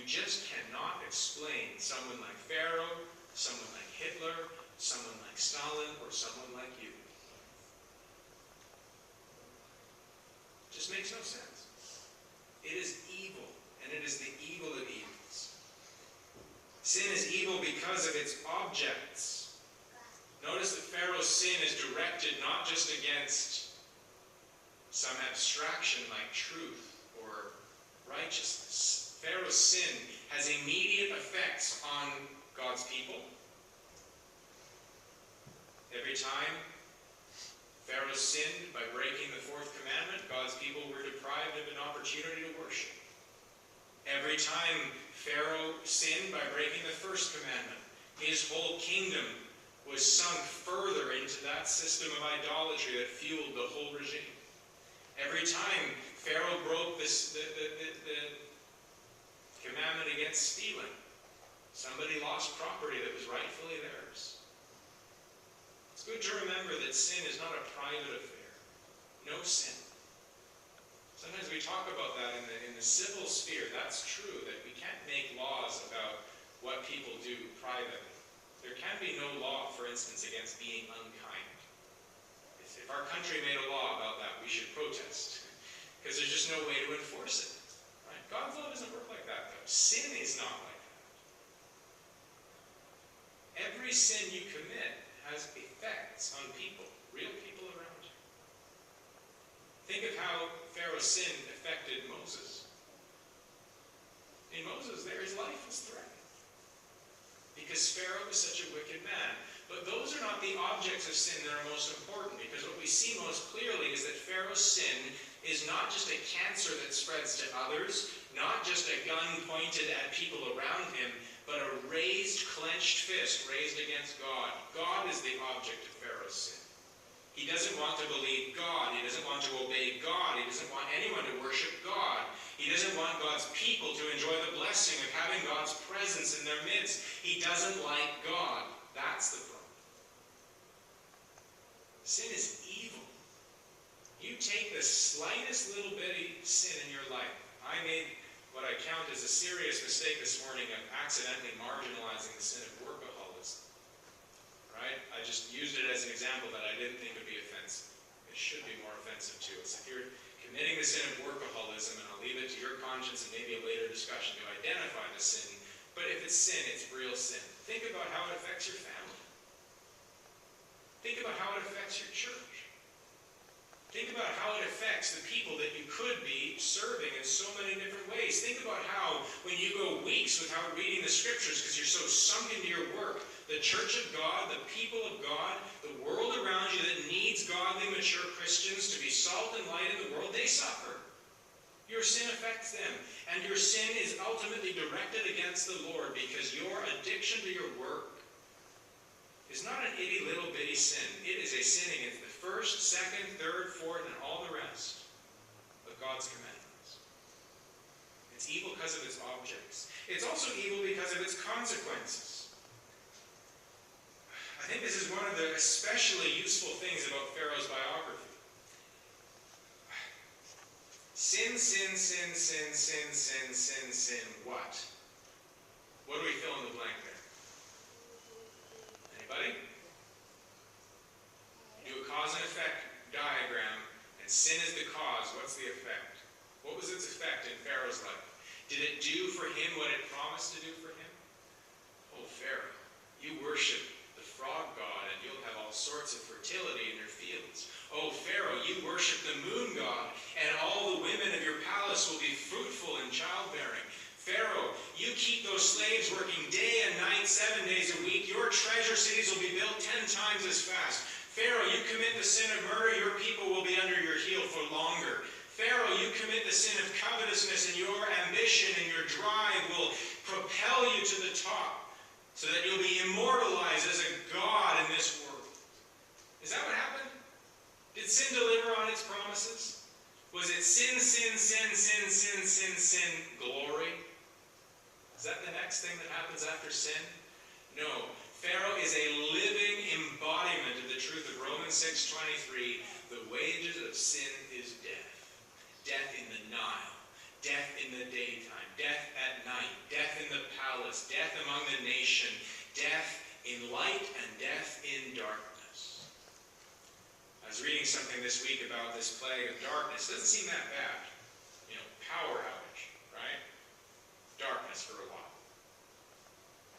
just cannot explain someone like Pharaoh, someone like Hitler, someone like Stalin, or someone like you. It just makes no sense. It is evil, and it is the evil of evils. Sin is evil because of its objects. Notice that Pharaoh's sin is directed not just against some abstraction like truth or righteousness. Pharaoh's sin has immediate effects on God's people. Every time Pharaoh sinned by breaking the fourth commandment, God's people were deprived of an opportunity to worship. Every time Pharaoh sinned by breaking the first commandment, his whole kingdom was sunk further into that system of idolatry that fueled the whole regime. Every time Pharaoh broke the commandment against stealing, somebody lost property that was rightfully theirs. It's good to remember that sin is not a private affair. No sin. Sometimes we talk about that in the civil sphere. That's true, that we can't make laws about what people do privately. There can be no law, for instance, against being unkind. If our country made a law about that, we should protest, because there's just no way to enforce it. Right? God's law doesn't work like that, though. Sin is not like that. Every sin you commit has effects on people, real people around you. Think of how Pharaoh's sin affected Moses. In Moses, his life was threatened because Pharaoh was such a wicked man. But those are not the objects of sin that are most important, because what we see most clearly is that Pharaoh's sin is not just a cancer that spreads to others, not just a gun pointed at people around him, but a raised, clenched fist raised against God. God is the object of Pharaoh's sin. He doesn't want to believe God. He doesn't want to obey God. He doesn't want anyone to worship God. He doesn't want God's people to enjoy the blessing of having God's presence in their midst. He doesn't like God. That's the problem. Sin is evil. You take the slightest little bitty sin in your life. I made what I count as a serious mistake this morning of accidentally marginalizing the sin of workaholism. Right? I just used it as an example that I didn't think would be offensive. It should be more offensive to us. If you're committing the sin of workaholism, and I'll leave it to your conscience and maybe a later discussion to identify the sin, but if it's sin, it's real sin. Think about how it affects your family. Think about how it affects your church. Think about how it affects the people that you could be serving in so many different ways. Think about how, when you go weeks without reading the scriptures because you're so sunk into your work, the church of God, the people of God, the world around you that needs godly, mature Christians to be salt and light in the world, they suffer. Your sin affects them. And your sin is ultimately directed against the Lord because your addiction to your work is not an itty little bitty sin. It is a sin against the first, second, third, fourth, and all the rest of God's commandments. It's evil because of its objects. It's also evil because of its consequences. I think this is one of the especially useful things about Pharaoh's biography. Sin, sin, sin, sin, sin, sin, sin, sin, what? What do we fill in the blank there? Anybody? You do a cause and effect diagram, and sin is the cause. What's the effect? What was its effect in Pharaoh's life? Did it do for him what it promised to do for him? Oh, Pharaoh, you worship the frog god, and you'll have all sorts of fertility in your fields. Oh, Pharaoh, you worship the moon god, and all the women of your palace will be fruitful in childbearing. Pharaoh, you keep those slaves working day and night, 7 days a week. Your treasure cities will be built 10 times as fast. Pharaoh, you commit the sin of murder, your people will be under your heel for longer. Pharaoh, you commit the sin of covetousness, and your ambition and your drive will propel you to the top so that you'll be immortalized as a god in this world. Is that what happened? Did sin deliver on its promises? Was it sin, sin, sin, sin, sin, sin, sin, glory? Is that the next thing that happens after sin? No. Pharaoh is a living embodiment of the truth of Romans 6:23. The wages of sin is death. Death in the Nile. Death in the daytime. Death at night. Death palace, death among the nation, death in light and death in darkness. I was reading something this week about this plague of darkness. It doesn't seem that bad. Power outage, right? Darkness for a while.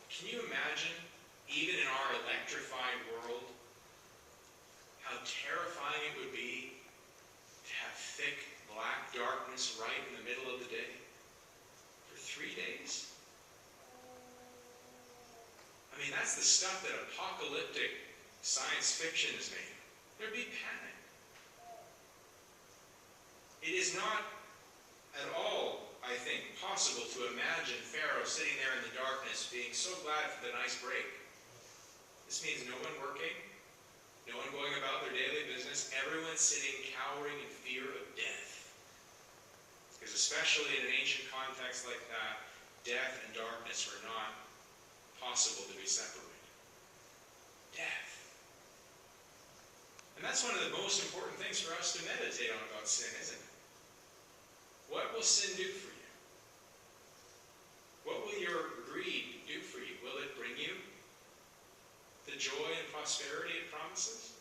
Can you imagine, even in our electrified world, how terrifying it would be to have thick black darkness right in the middle of the day for 3 days? I mean, that's the stuff that apocalyptic science fiction is made. There'd be panic. It is not at all, I think, possible to imagine Pharaoh sitting there in the darkness being so glad for the nice break. This means no one working, no one going about their daily business, everyone sitting cowering in fear of death. Because especially in an ancient context like that, death and darkness were not possible to be separated. Death. And that's one of the most important things for us to meditate on about sin, isn't it? What will sin do for you? What will your greed do for you? Will it bring you the joy and prosperity it promises?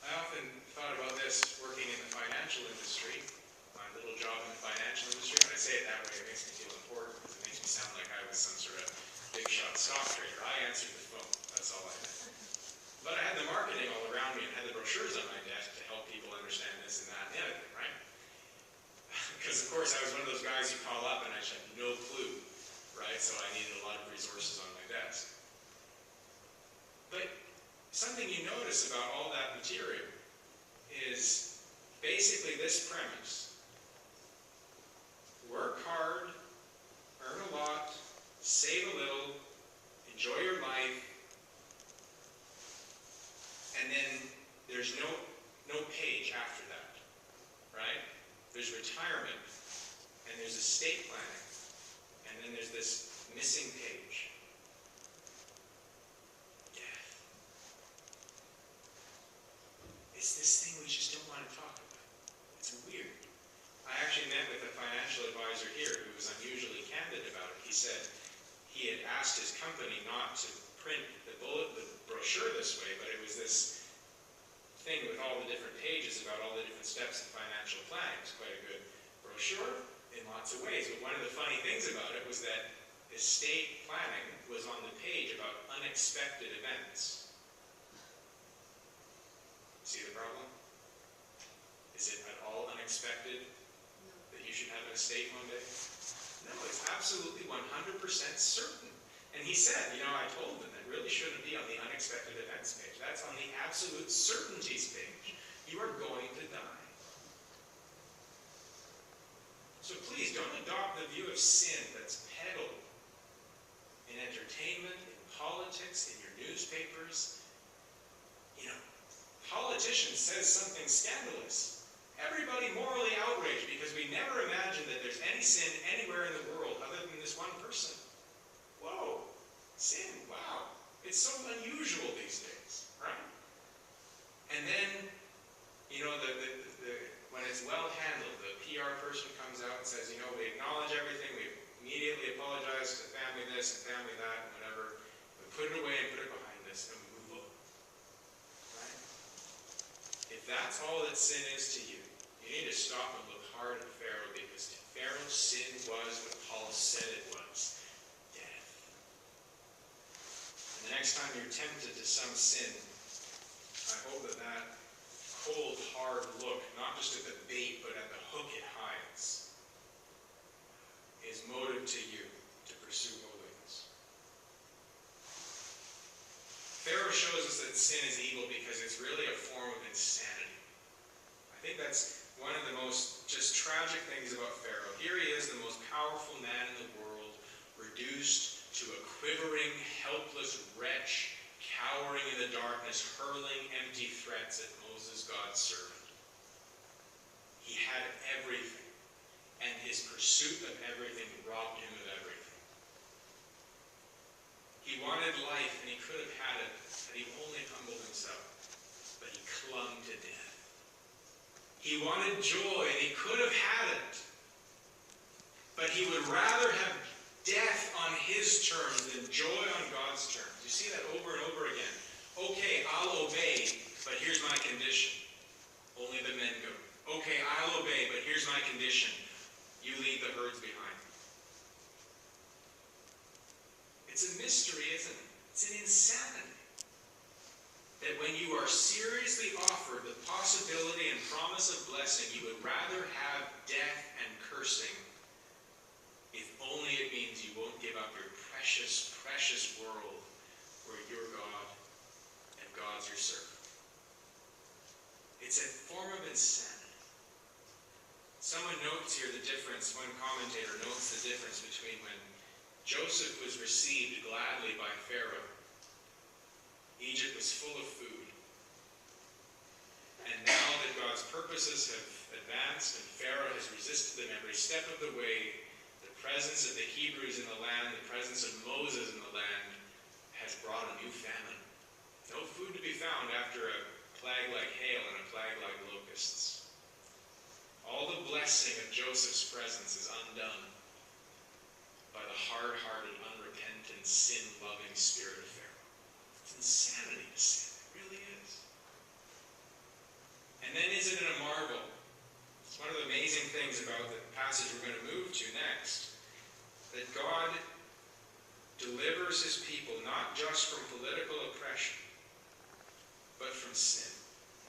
I often thought about this working in the financial industry, my little job in the financial industry. When I say it that way, it makes me feel important because it makes me sound like I was some sort of big shot stock trader. I answered the phone. That's all I had. But I had the marketing all around me and had the brochures on my desk to help people understand this and that and the other thing, right? Because, of course, I was one of those guys you call up and I just had no clue, right? So I needed a lot of resources on my desk. But something you notice about all that material is basically this premise. Work hard, earn a lot, save a little, enjoy your life, and then there's no page after that, right? There's retirement, and there's estate planning, and then there's this missing page. Death. It's this thing we just don't want to talk about. It's weird. I actually met with a financial advisor here who was unusually candid about it. He said he had asked his company not to print the brochure this way, but it was this thing with all the different pages about all the different steps in financial planning. It's quite a good brochure in lots of ways. But one of the funny things about it was that estate planning was on the page about unexpected events. See the problem? Is it at all unexpected that you should have an estate one day? No, it's absolutely 100% certain. And he said, I told them that really shouldn't be on the unexpected events page. That's on the absolute certainties page. You are going to die. So please don't adopt the view of sin that's peddled in entertainment, in politics, in your newspapers. Politician says something scandalous. Everybody morally outraged because we never imagined that there's any sin anywhere in the world other than this one person. Whoa, sin, wow. It's so unusual these days, right? And then, when it's well handled, the PR person comes out and says, we acknowledge everything, we immediately apologize to family this and family that and whatever. We put it away and put it behind us and we move on. Right? If that's all that sin is to you, you need to stop and look hard at Pharaoh, because to Pharaoh, sin was what Paul said it was. The next time you're tempted to some sin, I hope that cold, hard look, not just at the bait, but at the hook it hides, is motive to you to pursue holiness. Pharaoh shows us that sin is evil because it's really a form of insanity. I think that's one of the most just tragic things about Pharaoh. Here he is, the most powerful man in the world, reduced to a quivering, helpless wretch, cowering in the darkness, hurling empty threats at Moses, God's servant. He had everything, and his pursuit of everything robbed him of everything. He wanted life, and he could have had it had he only humbled himself, but he clung to death. He wanted joy, and he could have had it, but he would rather have death his terms than joy on God's terms. You see that over and over again. Okay, I'll obey, but here's my condition. Only the men go. Okay, I'll obey, but here's my condition. You leave the herds behind. It's a mystery, isn't it? It's an insanity. That when you are seriously offered the possibility and promise of blessing, you would rather have death and cursing, if only it means you won't give up your precious, precious world where you're God and God's your servant. It's a form of insanity. Someone notes here the difference, one commentator notes the difference between when Joseph was received gladly by Pharaoh. Egypt was full of food. And now that God's purposes have advanced and Pharaoh has resisted them every step of the way, the presence of the Hebrews in the land, the presence of Moses in the land, has brought a new famine. No food to be found after a plague like hail and a plague like locusts. All the blessing of Joseph's presence is undone by the hard-hearted, unrepentant, sin-loving spirit of Pharaoh. It's insanity to sin. It really is. And then isn't it a marvel? It's one of the amazing things about the passage we're going to move to next, that God delivers his people not just from political oppression, but from sin.